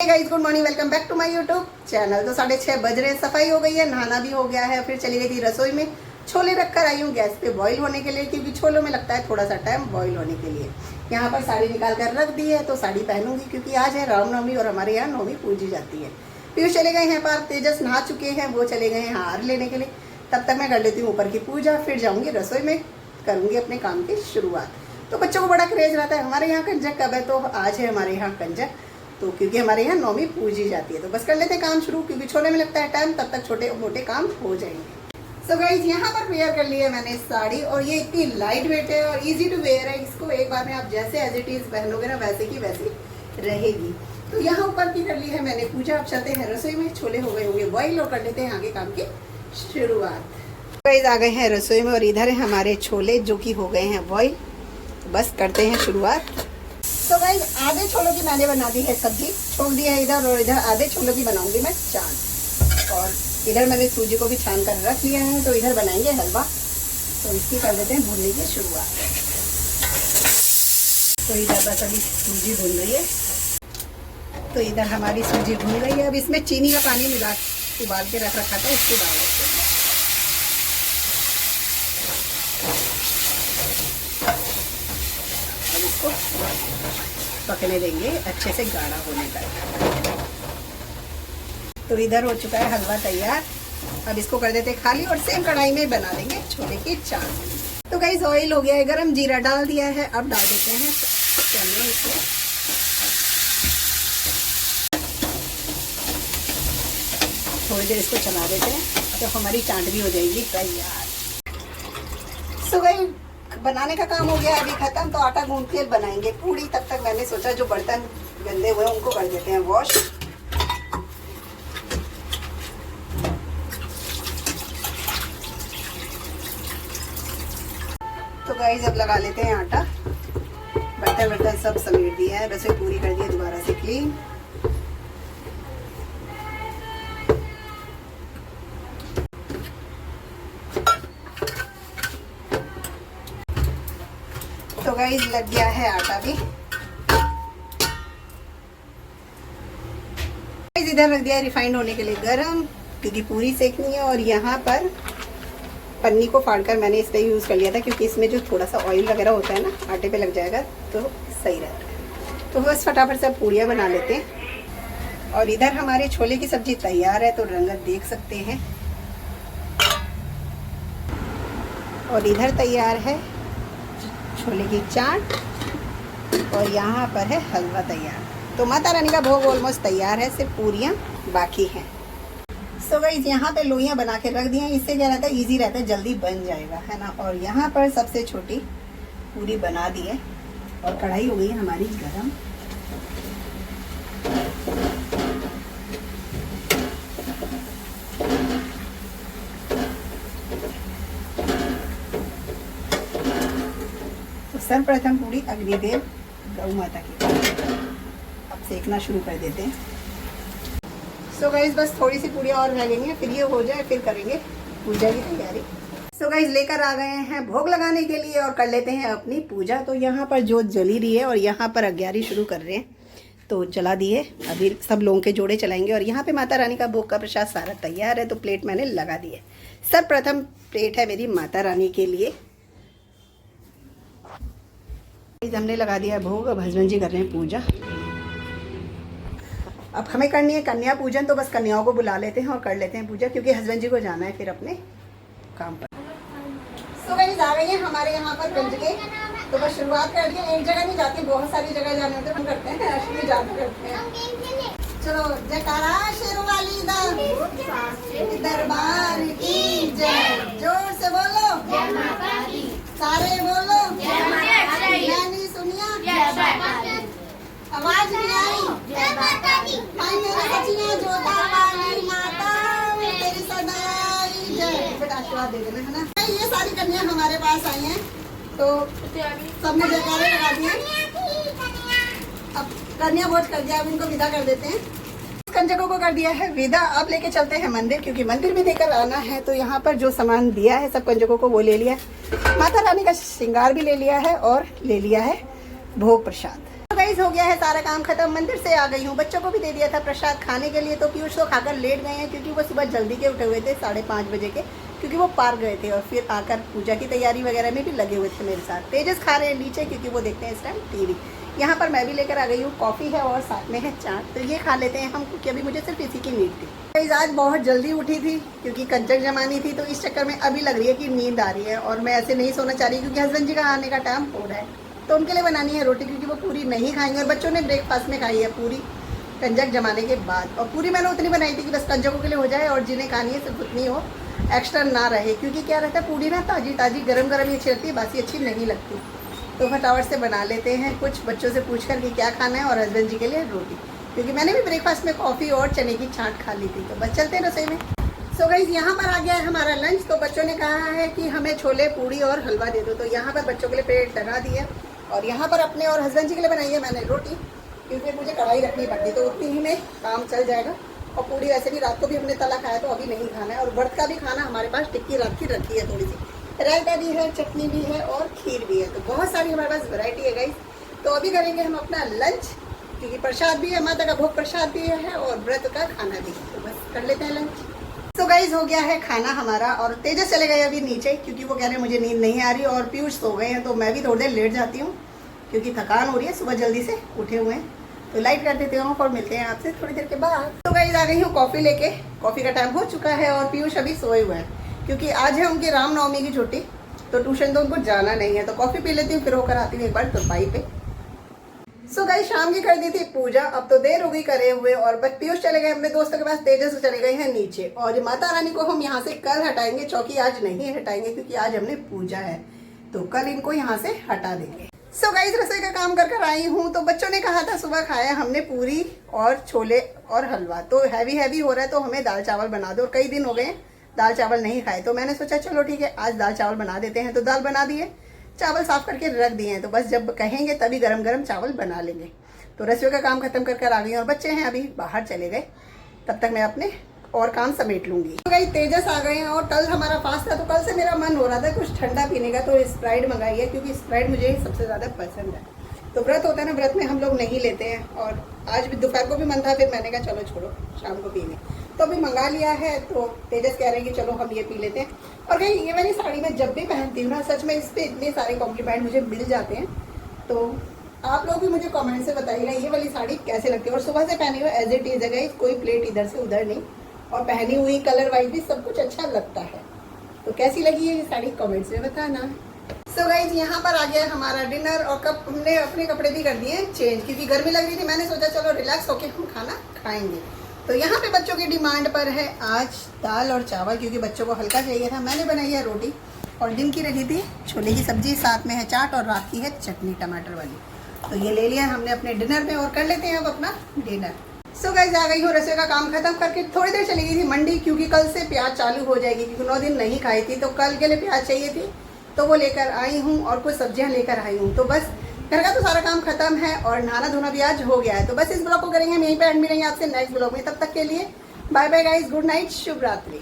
Guys good morning, welcome back to my YouTube channel. तो 6:30 बज रहे हैं, सफाई हो गई है, नहाना भी हो गया है। फिर चली गई थी रसोई में, छोले रखकर आई हूँ गैस पे बॉईल होने के लिए, क्योंकि छोलों में लगता है थोड़ा सा टाइम बॉईल होने के लिए। यहाँ पर साड़ी निकाल कर रख दी है, तो साड़ी पहनूंगी क्योंकि आज है रामनवमी और हमारे यहाँ नवमी पूजी जाती है। पीयूष चले गए हैं पार्क, तेजस नहा चुके हैं, वो चले गए हैं हार लेने के लिए। तब तक मैं कर लेती हूँ ऊपर की पूजा, फिर जाऊँगी रसोई में, करूँगी अपने काम की शुरुआत। तो बच्चों को बड़ा क्रेज रहता है हमारे यहाँ कंजक कब है, तो आज है हमारे यहाँ कंजक। तो क्योंकि हमारे यहाँ नौमी पूजी जाती है, तो बस कर लेते हैं काम शुरू, क्योंकि छोले में लगता है टाइम, तब तक छोटे मोटे काम हो जाएंगे। सो गाइस यहाँ पर वेयर कर ली है मैंने साड़ी, और ये इतनी लाइट वेट है और इजी टू वेयर है। इसको एक बार में आप जैसे एज इट इज पहनोगे ना, वैसे की वैसी रहेगी। तो यहाँ ऊपर की कर ली है मैंने पूजा। अब चलते हैं रसोई में, छोले हो गए होंगे बॉईल, और कर लेते हैं आगे काम की शुरुआत। गाइस आ गए हैं रसोई में, और इधर है हमारे छोले जो कि हो गए हैं बॉईल। बस करते हैं शुरुआत। तो गाइस आधे छोलों की मैंने बना दी है सब्जी, छोड़ दी है इधर, और इधर आधे छोलों की बनाऊंगी मैं चाट। और इधर मैंने सूजी को भी छान कर रख लिया है, तो इधर बनाएंगे हलवा। तो इसकी कर देते हैं भूनने की शुरुआत। तो इधर बस अभी सूजी भून रही है, तो इधर हमारी सूजी भून गई है। अब इसमें चीनी का पानी मिला उबाल के रखा था, इसको डाल देते हैं। इसको पकने देंगे अच्छे से गाढ़ा होने तक। तो इधर हो चुका है हलवा तैयार। अब इसको कर देते खाली, और सेम कढ़ाई में बना देंगे छोले की चाट। तो गाइस ऑयल हो गया है गरम, जीरा डाल दिया है। अब डाल देते हैं चने इसमें। थोड़ी देर इसको चला देते हैं, तो हमारी चाट भी हो जाएगी तैयार। सो गाइस बनाने का काम हो गया अभी खत्म, तो आटा गूंथ के बनाएंगे पूड़ी। तब तक मैंने सोचा जो बर्तन गंदे हुए हैं उनको कर देते हैं वॉश। तो गाइस अब लगा लेते हैं आटा। बर्तन सब समेट दिया है, रसोई पूरी कर दी है दोबारा से क्लीन। तो गाइस लग गया है आटा भी। इधर रख दिया है रिफाइंड होने के लिए गरम, क्योंकि पूरी सेकनी है। और यहाँ पर पन्नी को फाड़कर मैंने इसलिए यूज कर लिया था, क्योंकि इसमें जो थोड़ा सा ऑयल वगैरह होता है ना, आटे पे लग जाएगा तो सही रहता है। तो बस फटाफट से पूड़ियाँ बना लेते हैं। और इधर हमारे छोले की सब्जी तैयार है, तो रंगत देख सकते हैं। और इधर तैयार है छोले की चाट, और यहाँ पर है हलवा तैयार। तो माता रानी का भोग ऑलमोस्ट तैयार है, सिर्फ पूरियाँ बाकी हैं। सो गाइस यहाँ पे लोइयाँ बना के रख दी हैं, इससे क्या रहता है, इजी रहता है, जल्दी बन जाएगा, है ना। और यहाँ पर सबसे छोटी पूरी बना दी है, और कढ़ाई हो गई है हमारी गरम। सर्वप्रथम पूरी अग्निदेव गौ माता की अब सेकना शुरू कर देते हैं। सो गाइस बस थोड़ी सी पूड़ियाँ और रह गई हैं, फिर ये हो जाए फिर करेंगे पूजा की तैयारी। सो गाइस लेकर आ गए हैं भोग लगाने के लिए, और कर लेते हैं अपनी पूजा। तो यहाँ पर जोत जली रही है, और यहाँ पर अग्यारी शुरू कर रहे हैं, तो जला दिए। अभी सब लोगों के जोड़े चलाएंगे। और यहाँ पे माता रानी का भोग का प्रसाद सारा तैयार है, तो प्लेट मैंने लगा दी है। सर्वप्रथम प्लेट है मेरी माता रानी के लिए। हमने लगा दिया है भोग, अब हस्बैंड जी कर रहे हैं पूजा। अब हमें करनी है कन्या पूजन, तो बस कन्याओं को बुला लेते हैं और कर लेते हैं पूजा, क्योंकि हस्बैंड जी को जाना है फिर अपने काम पर। सो गाइस आ गई है हमारे यहाँ पर कंजके, तो बस शुरुआत कर दिए। एक जगह नहीं जाती, बहुत सारी जगह जाने होते, हम करते हैं अश्विनी जादू करते हैं। चलो जयकारा शेरों वाली दा दरबार की जय, जोर से बोलो जय माता दी, सारे बोलो जय माता दी। मैंने सुनिया जय माता दी, आवाज नहीं आई जय माता दी। भाई मेरे बच्चियां जोता वाली माता तेरी सदाई जय। बेटा आशीर्वाद दे देना, है ना। ये सारी कन्या हमारे पास आई हैं, तो सबने जयकारे लगा दिए। अब कन्या वोट कर दिया, अब इनको विदा कर देते हैं। कंजकों को कर दिया है विदा। अब लेके चलते हैं मंदिर, क्योंकि मंदिर भी लेकर आना है। तो यहाँ पर जो सामान दिया है सब कंजकों को वो ले लिया है। माता रानी का श्रृंगार भी ले लिया है, और ले लिया है भोग प्रसाद। गाइस हो गया है सारा काम खत्म, मंदिर से आ गई हूँ। बच्चों को भी दे दिया था प्रसाद खाने के लिए, तो पीयूष तो खाकर लेट गए हैं क्योंकि वो सुबह जल्दी के उठे हुए थे 5:30 बजे के, क्योंकि वो पार्क गए थे और फिर आकर पूजा की तैयारी वगैरह में भी लगे हुए थे मेरे साथ। तेजस खा रहे हैं नीचे क्योंकि वो देखते हैं इस टाइम टीवी। यहाँ पर मैं भी लेकर आ गई हूँ, कॉफ़ी है और साथ में है चाट, तो ये खा लेते हैं हम क्योंकि अभी मुझे सिर्फ इसी की नींद थी। गाइस आज बहुत जल्दी उठी थी क्योंकि कंजक जमानी थी, तो इस चक्कर में अभी लग रही है कि नींद आ रही है और मैं ऐसे नहीं सोना चाह रही क्योंकि हस्बैंड जी का आने का टाइम हो रहा है, तो उनके लिए बनानी है रोटी क्योंकि वो पूरी नहीं खाएंगे। और बच्चों ने ब्रेकफास्ट में खाई है पूरी कंजक जमाने के बाद, और पूरी मैंने उतनी बनाई थी कि बस कंजकों के लिए हो जाए और जिन्हें खानी है सिर्फ उतनी हो, एक्स्ट्रा ना रहे, क्योंकि क्या रहता है पूरी ना ताज़ी ताज़ी गरम गरम ही अच्छी लगती है, बासी अच्छी नहीं लगती। तो फटाफट से बना लेते हैं, कुछ बच्चों से पूछ कर कि क्या खाना है, और हस्बैंड जी के लिए रोटी, क्योंकि मैंने भी ब्रेकफास्ट में कॉफ़ी और चने की छाँट खा ली थी। तो बस चलते हैं रसोई में। सो गाइस यहाँ पर आ गया है हमारा लंच। तो बच्चों ने कहा है कि हमें छोले पूड़ी और हलवा दे दो, तो यहाँ पर बच्चों के लिए प्लेट लगा दी है और यहाँ पर अपने और हस्बैंड जी के लिए बनाई है मैंने रोटी, क्योंकि मुझे कढ़ाई रखनी पड़ती, तो उतनी ही में काम चल जाएगा। और पूड़ी वैसे भी रात को भी हमने तला खाया, तो अभी नहीं खाना है। और व्रत का भी खाना हमारे पास टिक्की रात की रखी है, थोड़ी सी रायता भी है, चटनी भी है और खीर भी है, तो बहुत सारी हमारे पास वैरायटी है गाइस। तो अभी करेंगे हम अपना लंच, क्योंकि प्रसाद भी है, माता का भोग प्रसाद भी है और व्रत का खाना भी है, तो बस कर लेते हैं लंच। तो गाइस हो गया है खाना हमारा, और तेजस चले गए अभी नीचे क्योंकि वो कह रहे हैं मुझे नींद नहीं आ रही, और पीयूष सो गए हैं, तो मैं भी थोड़ी देर लेट जाती हूँ क्योंकि थकान हो रही है, सुबह जल्दी से उठे हुए हैं। तो लाइट कर देते हो और मिलते हैं आपसे थोड़ी देर के बाद। तो गाइस आ गई हूँ कॉफ़ी लेके, कॉफ़ी का टाइम हो चुका है और पीयूष अभी सोए हुए हैं क्योंकि आज है उनकी रामनवमी की छुट्टी, तो ट्यूशन तो उनको जाना नहीं है। तो कॉफ़ी पी लेती हूँ, फिर होकर आती हूँ एक बार तुरपाई पे। सो गाइस शाम की कर दी थी पूजा, अब तो देर हो गई करे हुए, और पीयूष चले गए अपने दोस्तों के पास, तेजस चले गए हैं नीचे। और माता रानी को हम यहाँ से कल हटाएंगे, चौकी आज नहीं हटाएंगे क्योंकि आज हमने पूजा है, तो कल इनको यहाँ से हटा देंगे। सो गाइस रसोई का काम कर आई हूँ। तो बच्चों ने कहा था सुबह खाया हमने पूरी और छोले और हलवा, तो हैवी हो रहा है, तो हमें दाल चावल बना दो। और कई दिन हो गए दाल चावल नहीं खाए, तो मैंने सोचा चलो ठीक है आज दाल चावल बना देते हैं। तो दाल बना दिए, चावल साफ करके रख दिए हैं, तो बस जब कहेंगे तभी गरम गरम चावल बना लेंगे। तो रसोई का काम खत्म कर आ गई और बच्चे हैं अभी बाहर चले गए, तब तक मैं अपने और काम समेट लूंगी। तो गाइस तेजस आ गए हैं और कल हमारा फास्ट था, तो कल से मेरा मन हो रहा था कुछ ठंडा पीने का, तो स्प्राइट मंगाई है क्योंकि स्प्राइट मुझे सबसे ज़्यादा पसंद है। तो व्रत होता है ना, व्रत में हम लोग नहीं लेते हैं, और आज भी दोपहर को भी मन था, फिर मैंने कहा चलो छोड़ो शाम को पीने, तो अभी मंगा लिया है। तो तेजस कह रहे हैं कि चलो हम ये पी लेते हैं। और भाई ये वाली साड़ी मैं जब भी पहनती हूँ ना, सच में इस पर इतने सारे कॉम्प्लीमेंट मुझे मिल जाते हैं, तो आप लोग भी मुझे कमेंट से बताइएगा ये वाली साड़ी कैसे लगती है। और सुबह से पहनी हुई एज इट इज है गाइस, कोई प्लेट इधर से उधर नहीं, और पहनी हुई कलर वाइज भी सब कुछ अच्छा लगता है। तो कैसी लगी है ये साड़ी कमेंट्स में बताना। सो गाइज यहाँ पर आ गया हमारा डिनर, और कब हमने अपने कपड़े भी कर दिए चेंज क्योंकि गर्मी लग रही थी, मैंने सोचा चलो रिलैक्स होके हम खाना खाएंगे। तो यहाँ पे बच्चों की डिमांड पर है आज दाल और चावल, क्योंकि बच्चों को हल्का चाहिए था। मैंने बनाई है रोटी, और दिन की रखी थी छोले की सब्जी, साथ में है चाट और रात की है चटनी टमाटर वाली। तो ये ले लिया हमने अपने डिनर में, और कर लेते हैं अब अपना डिनर। सो गाइस आ गई हूँ रसोई का काम खत्म करके, थोड़ी देर चली गई थी मंडी क्योंकि कल से प्याज चालू हो जाएगी, क्योंकि 9 दिन नहीं खाई थी, तो कल के लिए प्याज चाहिए थी, तो वो लेकर आई हूँ और कुछ सब्जियाँ लेकर आई हूँ। तो बस घर का तो सारा काम खत्म है और नहाना धोना भी आज हो गया है। तो बस इस ब्लॉग को करेंगे हम यहीं पे एंड, मिलेंगे आपसे नेक्स्ट ब्लॉग में, तब तक के लिए bye bye guys, good night, शुभ रात्रि।